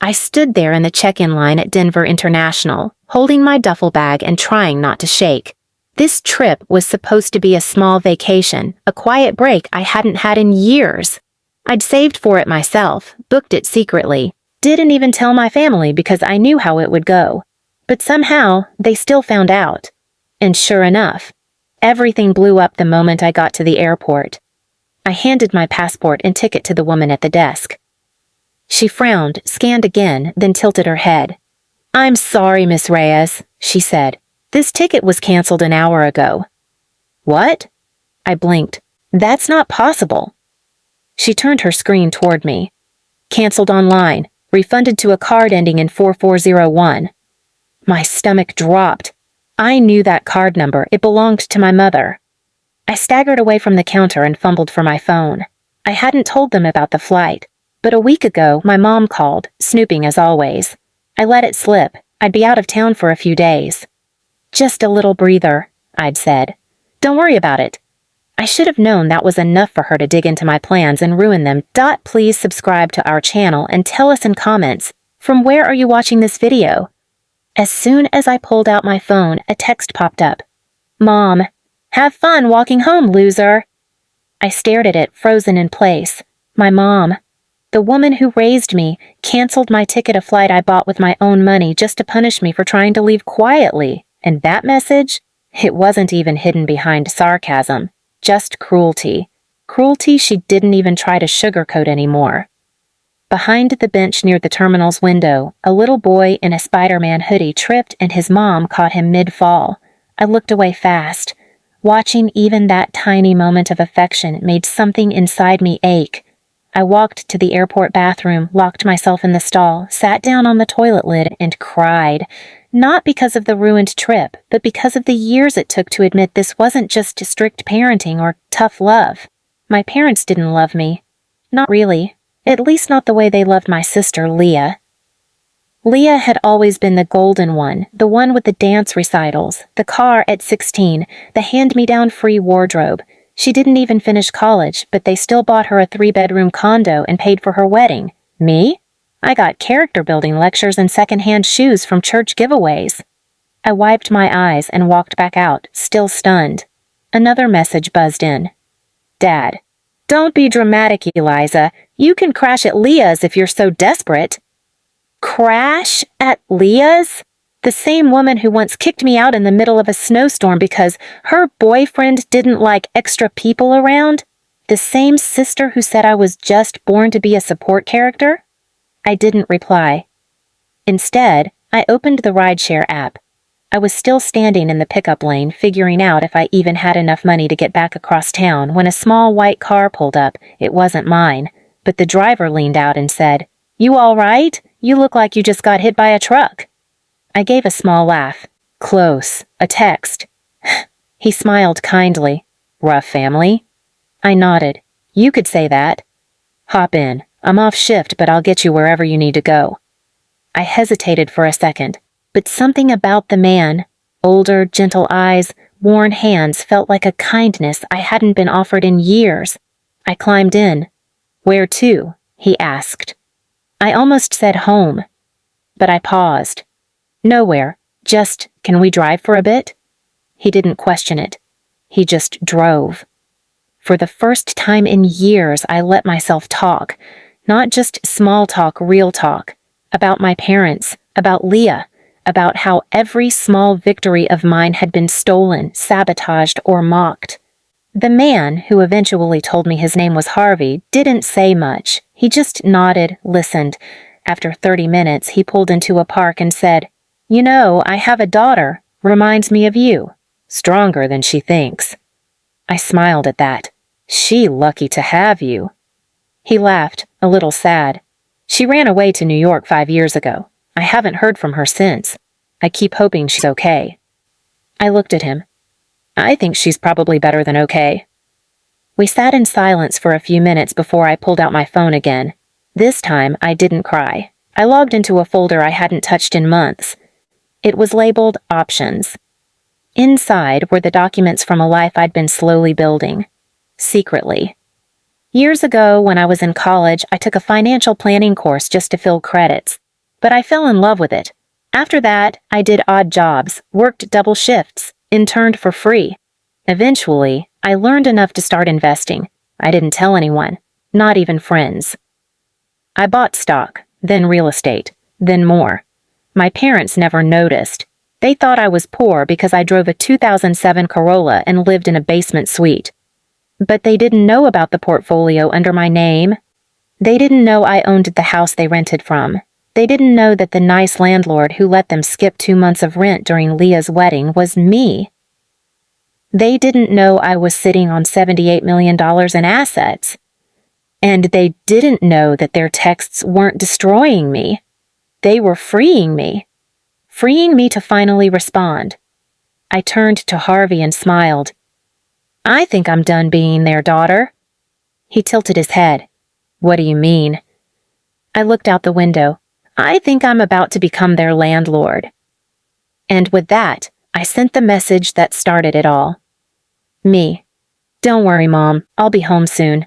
I stood there in the check-in line at Denver International, holding my duffel bag and trying not to shake. This trip was supposed to be a small vacation, a quiet break I hadn't had in years. I'd saved for it myself, booked it secretly, didn't even tell my family because I knew how it would go. But somehow, they still found out. And sure enough, everything blew up the moment I got to the airport. I handed my passport and ticket to the woman at the desk. She frowned, scanned again, then tilted her head. "I'm sorry, Miss Reyes," she said. "This ticket was canceled an hour ago." "What?" I blinked. "That's not possible." She turned her screen toward me. "Canceled online. Refunded to a card ending in 4401. My stomach dropped. I knew that card number. It belonged to my mother. I staggered away from the counter and fumbled for my phone. I hadn't told them about the flight. But a week ago, my mom called, snooping as always. I let it slip. I'd be out of town for a few days. "Just a little breather," I'd said. "Don't worry about it." I should have known that was enough for her to dig into my plans and ruin them. Please subscribe to our channel and tell us in comments, from where are you watching this video? As soon as I pulled out my phone, a text popped up. "Mom, have fun walking home, loser." I stared at it, frozen in place. My mom. The woman who raised me canceled my ticket, a flight I bought with my own money, just to punish me for trying to leave quietly. And that message? It wasn't even hidden behind sarcasm. Just cruelty. Cruelty she didn't even try to sugarcoat anymore. Behind the bench near the terminal's window, a little boy in a Spider-Man hoodie tripped and his mom caught him mid-fall. I looked away fast. Watching even that tiny moment of affection made something inside me ache. I walked to the airport bathroom, locked myself in the stall, sat down on the toilet lid, and cried. Not because of the ruined trip, but because of the years it took to admit this wasn't just strict parenting or tough love. My parents didn't love me. Not really. At least not the way they loved my sister, Leah. Leah had always been the golden one, the one with the dance recitals, the car at 16, the hand-me-down free wardrobe. She didn't even finish college, but they still bought her a 3-bedroom condo and paid for her wedding. Me? I got character-building lectures and second-hand shoes from church giveaways. I wiped my eyes and walked back out, still stunned. Another message buzzed in. "Dad, don't be dramatic, Eliza. You can crash at Leah's if you're so desperate." Crash at Leah's? The same woman who once kicked me out in the middle of a snowstorm because her boyfriend didn't like extra people around? The same sister who said I was just born to be a support character? I didn't reply. Instead, I opened the rideshare app. I was still standing in the pickup lane, figuring out if I even had enough money to get back across town when a small white car pulled up. It wasn't mine, but the driver leaned out and said, "You all right? You look like you just got hit by a truck." I gave a small laugh. "Close. A text." He smiled kindly. "Rough family?" I nodded. "You could say that." "Hop in. I'm off shift, but I'll get you wherever you need to go." I hesitated for a second, but something about the man, older, gentle eyes, worn hands, felt like a kindness I hadn't been offered in years. I climbed in. "Where to?" he asked. I almost said home, but I paused. "Nowhere. Just, can we drive for a bit?" He didn't question it. He just drove. For the first time in years, I let myself talk. Not just small talk, real talk. About my parents, about Leah, about how every small victory of mine had been stolen, sabotaged, or mocked. The man, who eventually told me his name was Harvey, didn't say much. He just nodded, listened. After 30 minutes, he pulled into a park and said, "You know, I have a daughter. Reminds me of you. Stronger than she thinks." I smiled at that. "She lucky to have you." He laughed, a little sad. "She ran away to New York 5 years ago. I haven't heard from her since. I keep hoping she's okay." I looked at him. "I think she's probably better than okay." We sat in silence for a few minutes before I pulled out my phone again. This time, I didn't cry. I logged into a folder I hadn't touched in months. It was labeled Options. Inside were the documents from a life I'd been slowly building. Secretly. Years ago, when I was in college, I took a financial planning course just to fill credits. but I fell in love with it. After that, I did odd jobs, worked double shifts, interned for free. Eventually, I learned enough to start investing. I didn't tell anyone, not even friends. I bought stock, then real estate, then more. My parents never noticed. They thought I was poor because I drove a 2007 Corolla and lived in a basement suite. But they didn't know about the portfolio under my name. They didn't know I owned the house they rented from. They didn't know that the nice landlord who let them skip 2 months of rent during Leah's wedding was me. They didn't know I was sitting on $78 million in assets. And they didn't know that their texts weren't destroying me. They were freeing me. Freeing me to finally respond. I turned to Harvey and smiled. I think I'm done being their daughter. He tilted his head. What do you mean? I looked out the window. I think I'm about to become their landlord. And with that, I sent the message that started it all. Me. Don't worry, Mom. I'll be home soon.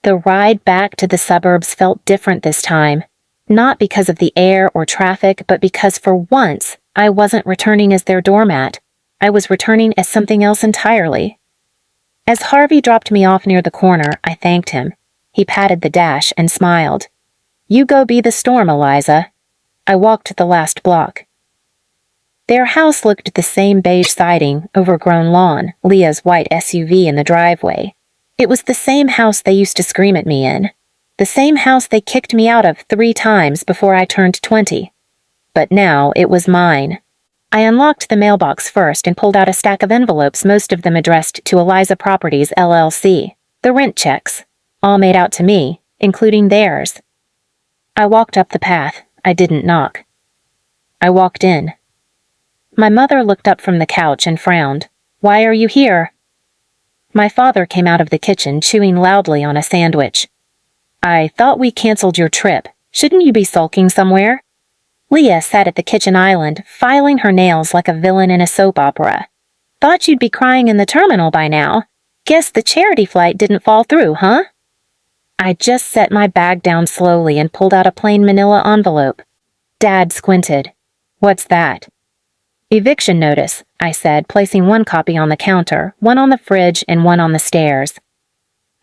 The ride back to the suburbs felt different this time. Not because of the air or traffic, but because for once, I wasn't returning as their doormat. I was returning as something else entirely. As Harvey dropped me off near the corner, I thanked him. He patted the dash and smiled. You go be the storm, Eliza. I walked the last block. Their house looked the same beige siding, overgrown lawn, Leah's white SUV in the driveway. It was the same house they used to scream at me in. The same house they kicked me out of 3 times before I turned 20. But now it was mine. I unlocked the mailbox first and pulled out a stack of envelopes, most of them addressed to Eliza Properties, LLC. The rent checks, all made out to me, including theirs. I walked up the path. I didn't knock. I walked in. My mother looked up from the couch and frowned. Why are you here? My father came out of the kitchen, chewing loudly on a sandwich. I thought we canceled your trip. Shouldn't you be sulking somewhere? Leah sat at the kitchen island, filing her nails like a villain in a soap opera. Thought you'd be crying in the terminal by now. Guess the charity flight didn't fall through, huh? I just set my bag down slowly and pulled out a plain manila envelope. Dad squinted. What's that? Eviction notice, I said, placing one copy on the counter, one on the fridge, and one on the stairs.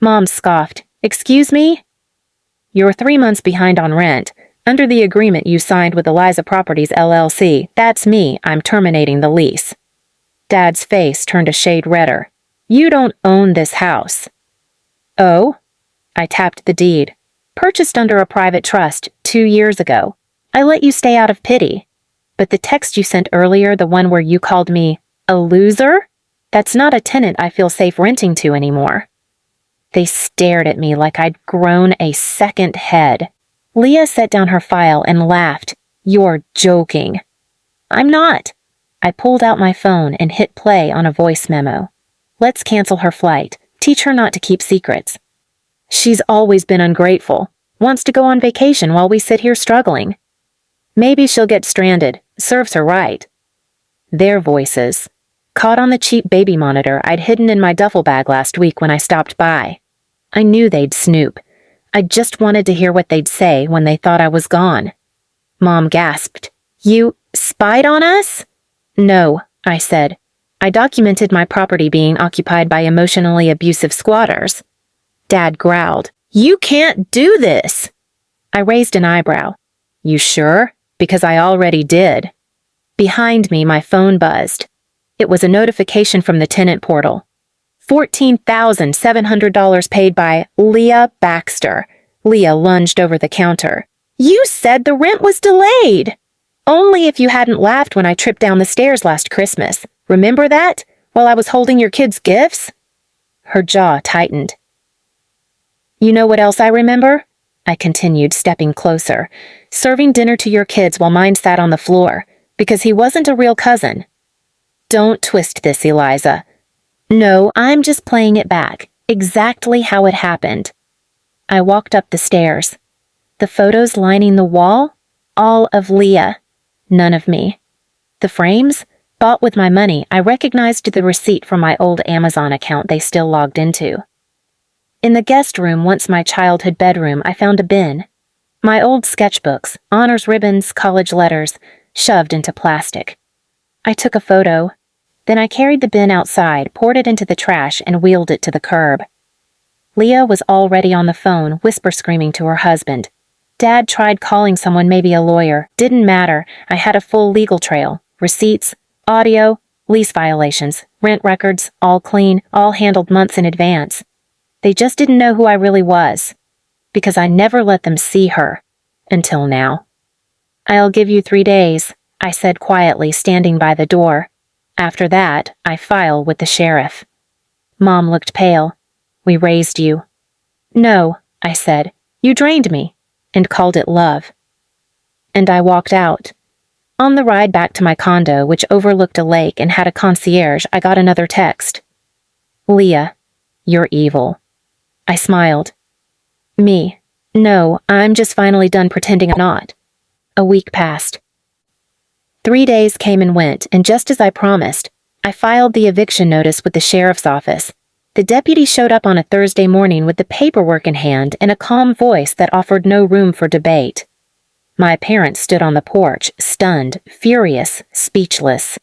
Mom scoffed. Excuse me? You're 3 months behind on rent. Under the agreement you signed with Eliza Properties, LLC, that's me, I'm terminating the lease. Dad's face turned a shade redder. You don't own this house. Oh? I tapped the deed. Purchased under a private trust 2 years ago. I let you stay out of pity. But the text you sent earlier, the one where you called me a loser? That's not a tenant I feel safe renting to anymore. They stared at me like I'd grown a second head. Leah set down her file and laughed. You're joking. I'm not. I pulled out my phone and hit play on a voice memo. Let's cancel her flight. Teach her not to keep secrets. She's always been ungrateful. Wants to go on vacation while we sit here struggling. Maybe she'll get stranded. Serves her right. Their voices. Caught on the cheap baby monitor I'd hidden in my duffel bag last week when I stopped by. I knew they'd snoop. I just wanted to hear what they'd say when they thought I was gone. Mom gasped. You spied on us? No, I said. I documented my property being occupied by emotionally abusive squatters. Dad growled. You can't do this. I raised an eyebrow. You sure? Because I already did. Behind me, my phone buzzed. It was a notification from the tenant portal. $14,700 paid by Leah Baxter. Leah lunged over the counter. You said the rent was delayed. Only if you hadn't laughed when I tripped down the stairs last Christmas. Remember that? While I was holding your kids' gifts? Her jaw tightened. You know what else I remember? I continued, stepping closer. Serving dinner to your kids while mine sat on the floor. Because he wasn't a real cousin. Don't twist this, Eliza. No, I'm just playing it back. Exactly how it happened. I walked up the stairs. The photos lining the wall? All of Leah. None of me. The frames? Bought with my money, I recognized the receipt from my old Amazon account they still logged into. In the guest room, once my childhood bedroom, I found a bin. My old sketchbooks, honors ribbons, college letters, shoved into plastic. I took a photo. Then I carried the bin outside, poured it into the trash, and wheeled it to the curb. Leah was already on the phone, whisper-screaming to her husband. Dad tried calling someone, maybe a lawyer. Didn't matter. I had a full legal trail. Receipts, audio, lease violations, rent records, all clean, all handled months in advance. They just didn't know who I really was, because I never let them see her, until now. "I'll give you 3 days," I said quietly, standing by the door. "After that, I file with the sheriff." Mom looked pale. "We raised you." "No," I said. "You drained me," and called it love. And I walked out. On the ride back to my condo, which overlooked a lake and had a concierge, I got another text. "Leah, you're evil." I smiled. "Me? No, I'm just finally done pretending I'm not." A week passed. 3 days came and went, and just as I promised, I filed the eviction notice with the sheriff's office. The deputy showed up on a Thursday morning with the paperwork in hand and a calm voice that offered no room for debate. My parents stood on the porch, stunned, furious, speechless.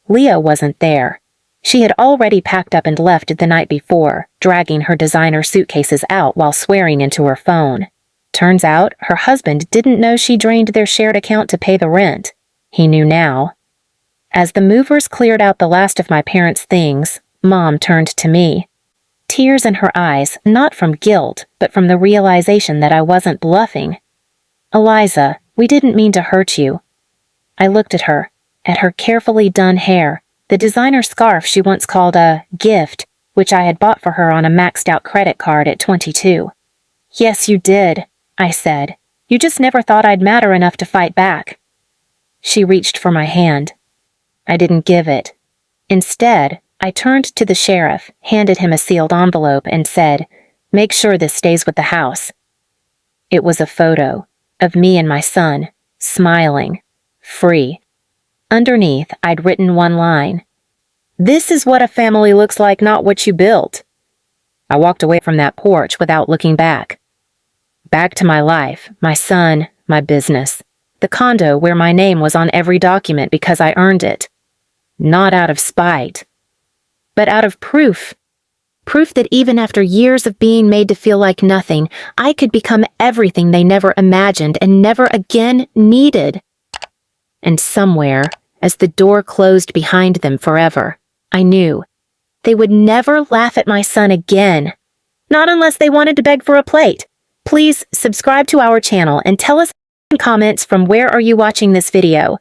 Leah wasn't there. She had already packed up and left the night before, dragging her designer suitcases out while swearing into her phone. Turns out, her husband didn't know she drained their shared account to pay the rent. He knew now. As the movers cleared out the last of my parents' things, Mom turned to me. Tears in her eyes, not from guilt, but from the realization that I wasn't bluffing. "Eliza, we didn't mean to hurt you." I looked at her carefully done hair, the designer scarf she once called a gift, which I had bought for her on a maxed-out credit card at 22. "Yes, you did," I said. "You just never thought I'd matter enough to fight back." She reached for my hand. I didn't give it. Instead, I turned to the sheriff, handed him a sealed envelope, and said, "Make sure this stays with the house." It was a photo of me and my son, smiling, free. Underneath, I'd written one line. "This is what a family looks like, not what you built." I walked away from that porch without looking back. Back to my life, my son, my business, the condo where my name was on every document because I earned it. Not out of spite, but out of proof. Proof that even after years of being made to feel like nothing, I could become everything they never imagined and never again needed. And somewhere, as the door closed behind them forever, I knew they would never laugh at my son again. Not unless they wanted to beg for a plate. Please subscribe to our channel and tell us in comments from where are you watching this video.